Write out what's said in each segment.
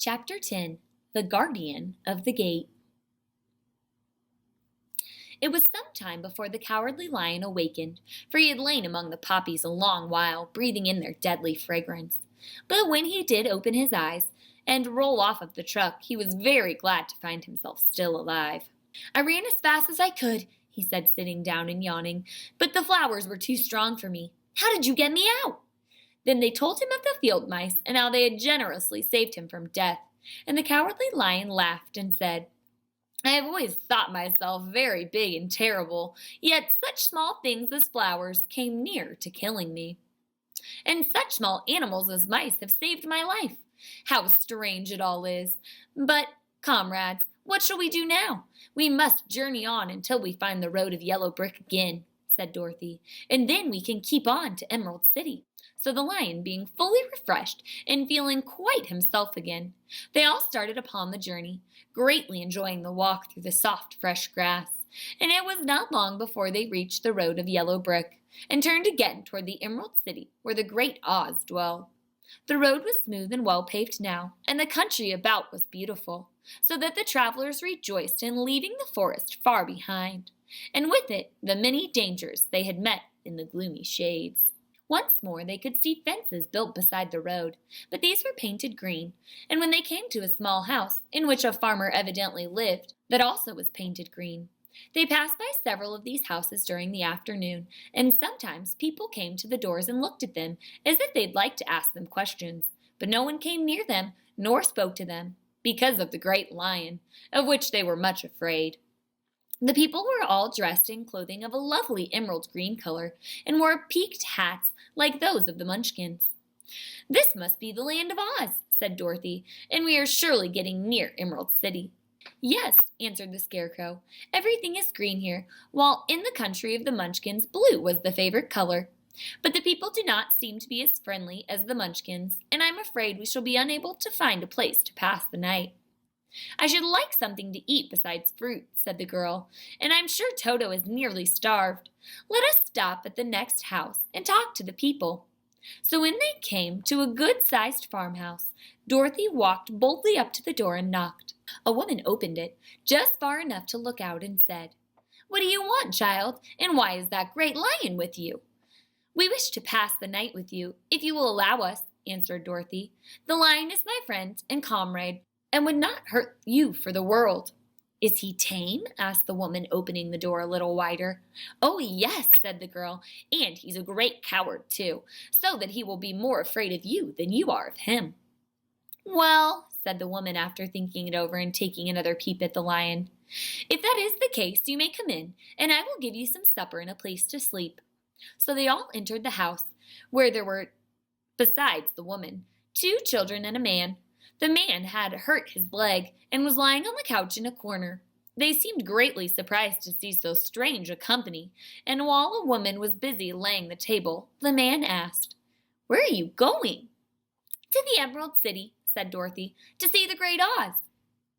Chapter 10 The Guardian of the Gate. It was some time before the Cowardly Lion awakened, for he had lain among the poppies a long while, breathing in their deadly fragrance. But when he did open his eyes and roll off of the truck, he was very glad to find himself still alive. "I ran as fast as I could," he said, sitting down and yawning, "but the flowers were too strong for me. How did you get me out?" Then they told him of the field mice and how they had generously saved him from death. And the Cowardly Lion laughed and said, "I have always thought myself very big and terrible, yet such small things as flowers came near to killing me. And such small animals as mice have saved my life. How strange it all is! But, comrades, what shall we do now? We must journey on until we find the road of yellow brick again," said Dorothy, "and then we can keep on to Emerald City." So the lion, being fully refreshed and feeling quite himself again, they all started upon the journey, greatly enjoying the walk through the soft, fresh grass. And it was not long before they reached the road of yellow brick and turned again toward the Emerald City where the great Oz dwelled. The road was smooth and well paved now, and the country about was beautiful, so that the travelers rejoiced in leaving the forest far behind, and with it the many dangers they had met in the gloomy shades. Once more they could see fences built beside the road, but these were painted green, and when they came to a small house, in which a farmer evidently lived, that also was painted green. They passed by several of these houses during the afternoon, and sometimes people came to the doors and looked at them as if they'd like to ask them questions, but no one came near them nor spoke to them, because of the great lion, of which they were much afraid. The people were all dressed in clothing of a lovely emerald green color, and wore peaked hats like those of the Munchkins. "This must be the land of Oz," said Dorothy, "and we are surely getting near Emerald City." "Yes," answered the Scarecrow, "everything is green here, while in the country of the Munchkins blue was the favorite color. But the people do not seem to be as friendly as the Munchkins, and I'm afraid we shall be unable to find a place to pass the night." "I should like something to eat besides fruit," said the girl, "and I'm sure Toto is nearly starved. Let us stop at the next house and talk to the people." So when they came to a good-sized farmhouse, Dorothy walked boldly up to the door and knocked. A woman opened it, just far enough to look out, and said, "What do you want, child, and why is that great lion with you?" "We wish to pass the night with you, if you will allow us," answered Dorothy. "The lion is my friend and comrade, and would not hurt you for the world." "Is he tame?" asked the woman, opening the door a little wider. "Oh, yes," said the girl, "and he's a great coward, too, so that he will be more afraid of you than you are of him." "Well," said the woman, after thinking it over and taking another peep at the lion, "if that is the case, you may come in, and I will give you some supper and a place to sleep." So they all entered the house, where there were, besides the woman, 2 children and a man. The man had hurt his leg and was lying on the couch in a corner. They seemed greatly surprised to see so strange a company, and while a woman was busy laying the table, the man asked, "Where are you going?" "To the Emerald City," said Dorothy, "to see the great Oz."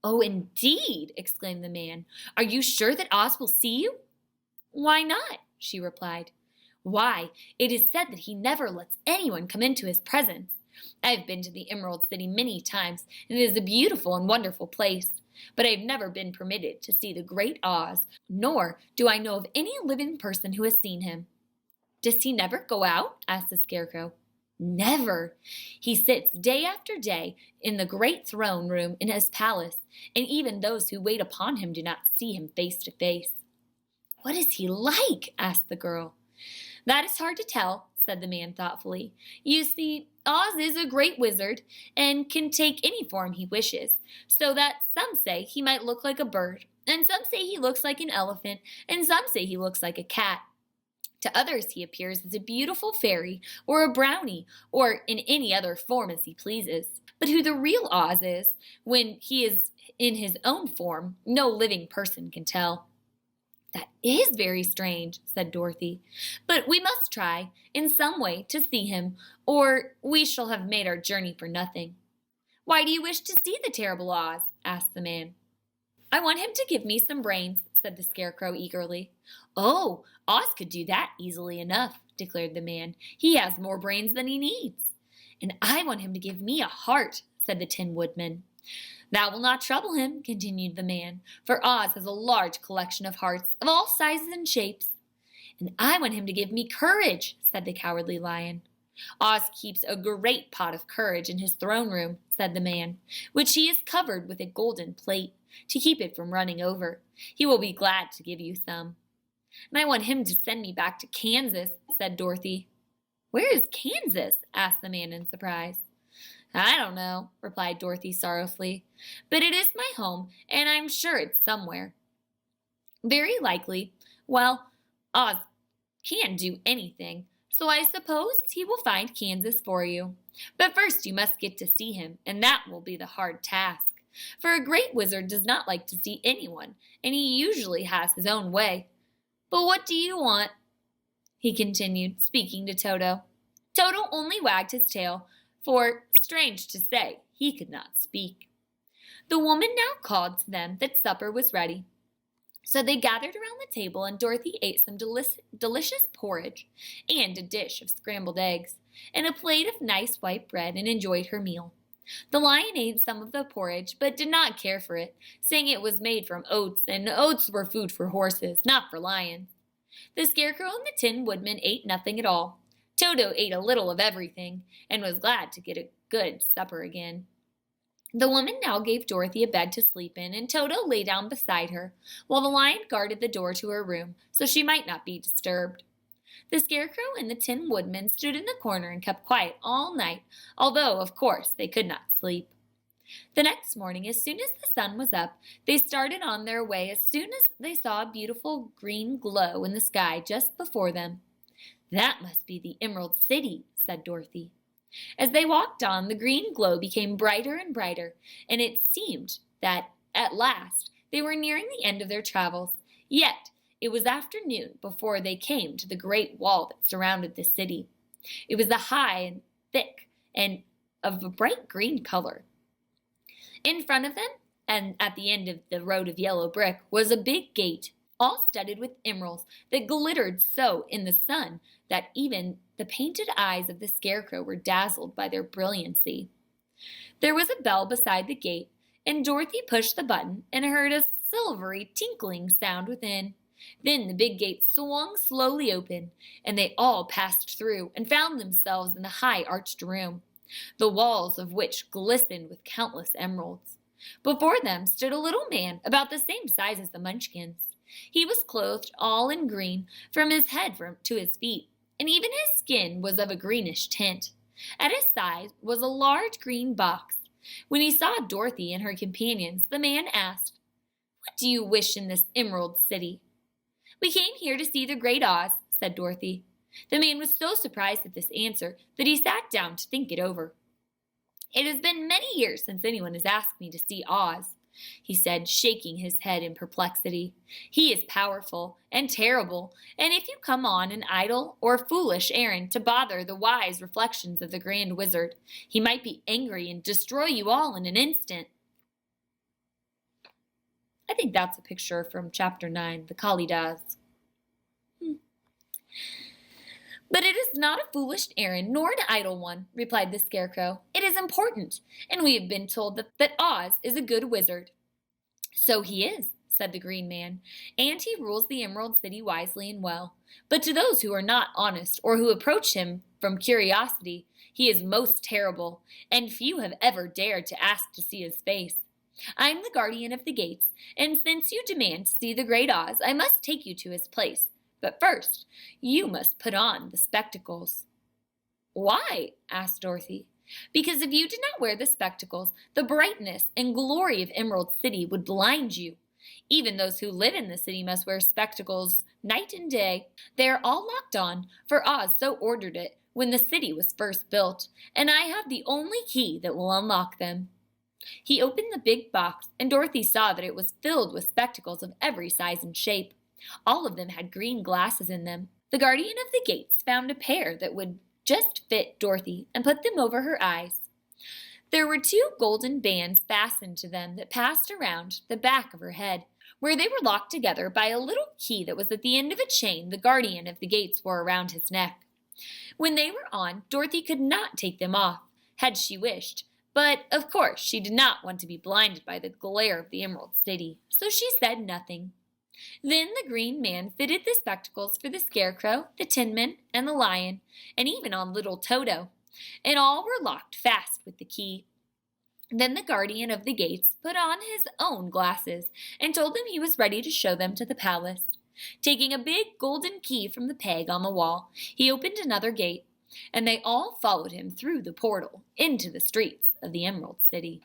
"Oh, indeed!" exclaimed the man. "Are you sure that Oz will see you?" "Why not?" she replied. "Why, it is said that he never lets anyone come into his presence. I have been to the Emerald City many times, and it is a beautiful and wonderful place. But I have never been permitted to see the great Oz, nor do I know of any living person who has seen him." "Does he never go out?" asked the Scarecrow. "Never. He sits day after day in the great throne room in his palace, and even those who wait upon him do not see him face to face." "What is he like?" asked the girl. "That is hard to tell," said the man thoughtfully. "You see, Oz is a great wizard and can take any form he wishes, so that some say he might look like a bird, and some say he looks like an elephant, and some say he looks like a cat. To others he appears as a beautiful fairy or a brownie, or in any other form as he pleases. But who the real Oz is, when he is in his own form, no living person can tell." "That is very strange," said Dorothy. "But we must try, in some way, to see him, or we shall have made our journey for nothing." "Why do you wish to see the terrible Oz?" asked the man. "I want him to give me some brains," said the Scarecrow eagerly. "Oh, Oz could do that easily enough," declared the man. "He has more brains than he needs." "And I want him to give me a heart," said the Tin Woodman. That will not trouble him, continued the man, for Oz has a large collection of hearts of all sizes and shapes. And I want him to give me courage, said the Cowardly Lion. Oz keeps a great pot of courage in his throne room, said the man, which he has covered with a golden plate, to keep it from running over. He will be glad to give you some. And I want him to send me back to Kansas, said Dorothy. Where is Kansas? Asked the man in surprise. I don't know, replied Dorothy sorrowfully, but it is my home, and I'm sure it's somewhere. Very likely. Well, Oz can't do anything, so I suppose he will find Kansas for you. But first you must get to see him, and that will be the hard task. For a great wizard does not like to see anyone, and he usually has his own way. But what do you want? He continued, speaking to Toto. Toto only wagged his tail, for, strange to say, he could not speak. The woman now called to them that supper was ready. So they gathered around the table, and Dorothy ate some delicious porridge and a dish of scrambled eggs and a plate of nice white bread, and enjoyed her meal. The lion ate some of the porridge, but did not care for it, saying it was made from oats, and oats were food for horses, not for lions. The Scarecrow and the Tin Woodman ate nothing at all. Toto ate a little of everything, and was glad to get a good supper again. The woman now gave Dorothy a bed to sleep in, and Toto lay down beside her, while the lion guarded the door to her room, so she might not be disturbed. The Scarecrow and the Tin Woodman stood in the corner and kept quiet all night, although, of course, they could not sleep. The next morning, as soon as the sun was up, they started on their way as soon as they saw a beautiful green glow in the sky just before them. That must be the Emerald City, said Dorothy. As they walked on, the green glow became brighter and brighter, and it seemed that, at last, they were nearing the end of their travels. Yet, it was afternoon before they came to the great wall that surrounded the city. It was high and thick, and of a bright green color. In front of them, and at the end of the road of yellow brick, was a big gate, all studded with emeralds that glittered so in the sun that even the painted eyes of the Scarecrow were dazzled by their brilliancy. There was a bell beside the gate, and Dorothy pushed the button and heard a silvery tinkling sound within. Then the big gate swung slowly open, and they all passed through and found themselves in the high arched room, the walls of which glistened with countless emeralds. Before them stood a little man about the same size as the Munchkins. He was clothed all in green from his head to his feet, and even his skin was of a greenish tint. At his side was a large green box. When he saw Dorothy and her companions, the man asked, "What do you wish in this Emerald City?" "We came here to see the Great Oz," said Dorothy. The man was so surprised at this answer that he sat down to think it over. "It has been many years since anyone has asked me to see Oz," he said, shaking his head in perplexity. "He is powerful and terrible, and if you come on an idle or foolish errand to bother the wise reflections of the Grand Wizard, he might be angry and destroy you all in an instant." I think that's a picture from Chapter 9, the Kalidas. "But it is not a foolish errand, nor an idle one," replied the Scarecrow. "It is important, and we have been told that Oz is a good wizard." "So he is," said the Green Man, "and he rules the Emerald City wisely and well. But to those who are not honest or who approach him from curiosity, he is most terrible, and few have ever dared to ask to see his face. I am the guardian of the gates, and since you demand to see the Great Oz, I must take you to his place. But first, you must put on the spectacles." "Why?" asked Dorothy. "Because if you did not wear the spectacles, the brightness and glory of Emerald City would blind you. Even those who live in the city must wear spectacles night and day. They are all locked on, for Oz so ordered it when the city was first built, and I have the only key that will unlock them." He opened the big box, and Dorothy saw that it was filled with spectacles of every size and shape. All of them had green glasses in them. The guardian of the gates found a pair that would just fit Dorothy and put them over her eyes. There were 2 golden bands fastened to them that passed around the back of her head, where they were locked together by a little key that was at the end of a chain the guardian of the gates wore around his neck. When they were on, Dorothy could not take them off, had she wished, But, of course, she did not want to be blinded by the glare of the Emerald City, so she said nothing. Then the Green Man fitted the spectacles for the Scarecrow, the Tin Man, and the Lion, and even on little Toto, and all were locked fast with the key. Then the guardian of the gates put on his own glasses and told them he was ready to show them to the palace. Taking a big golden key from the peg on the wall, he opened another gate, and they all followed him through the portal into the streets of the Emerald City.